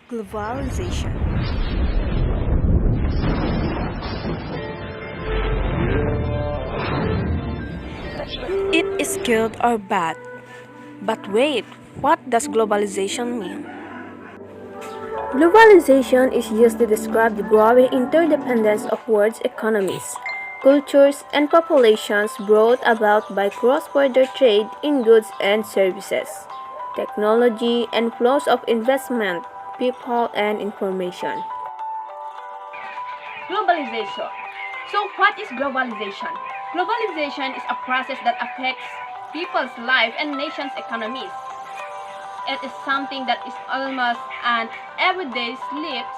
Globalization. It is good or bad. But wait, what does globalization mean? Globalization is used to describe the growing interdependence of world's economies, cultures, and populations brought about by cross-border trade in goods and services, technology, and flows of investment, people, and information. Globalization. So, what is globalization? Globalization is a process that affects people's life and nations' economies. It is something that is almost an everyday life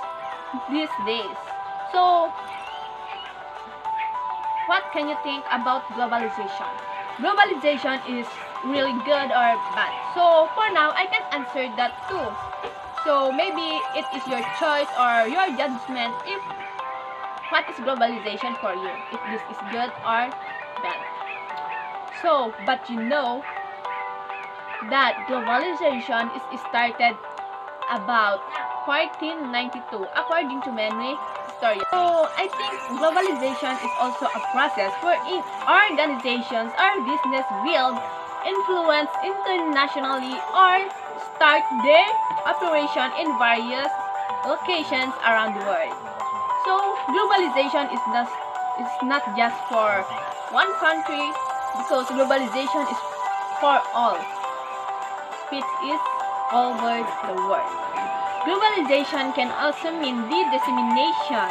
these days. So, what can you think about globalization? Globalization is really good or bad? So, for now, I can answer that too. So, maybe it is your choice or your judgment if what is globalization for you, if this is good or bad. So, but you know that globalization is started about 1492 according to many historians. So, I think globalization is also a process wherein organizations or business will influence internationally or start their operation in various locations around the world. So globalization is not just for one country because globalization is for all. It is all over the world. Globalization can also mean the dissemination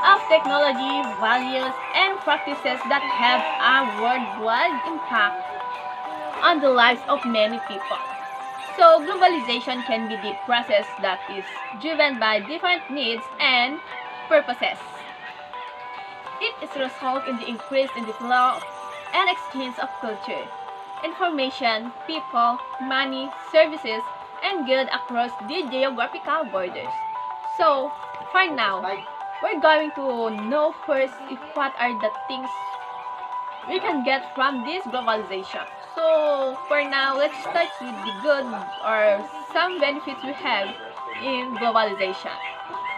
of technology, values, and practices that have a worldwide impact on the lives of many people. So globalization can be the process that is driven by different needs and purposes. It is a result in the increase in the flow and exchange of culture, information, people, money, services, and goods across the geographical borders. So, for now, we're going to know first if what are the things we can get from this globalization. So, for now, let's start with the good or some benefits we have in globalization.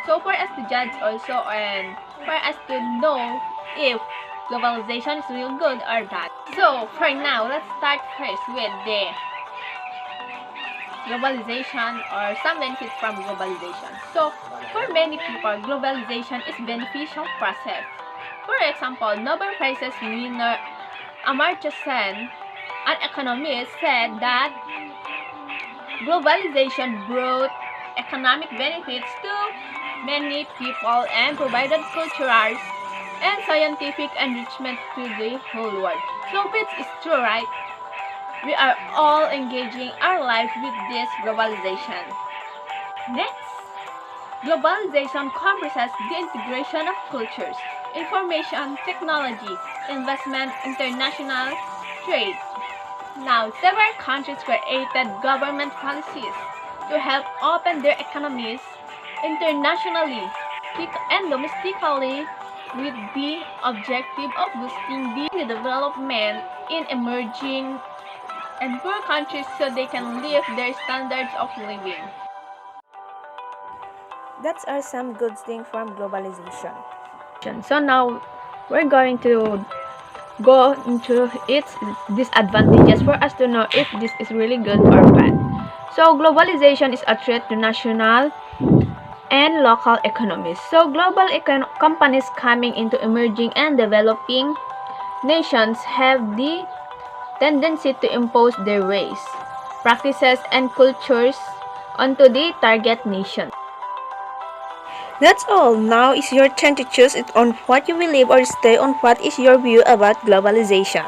So for us to judge also and for us to know if globalization is real good or bad. So for now, let's start first with the globalization or some benefits from globalization. So for many people, globalization is beneficial process. For example, Nobel Prizes winner Amartya Sen, an economist, said that globalization brought economic benefits to many people and provided cultural and scientific enrichment to the whole world. So this is true, right? We are all engaging our lives with this globalization. Next, globalization comprises the integration of cultures, information, technology, investment, international trade. Now, several countries created government policies to help open their economies internationally and domestically with the objective of boosting the development in emerging and poor countries so they can lift their standards of living. That are some good things from globalization. So now we're going to go into its disadvantages for us to know if this is really good or bad. So globalization is a threat to national and local economies. So global companies coming into emerging and developing nations have the tendency to impose their ways, practices, and cultures onto the target nation. That's all. Now is your turn to choose it on what you believe or stay on what is your view about globalization.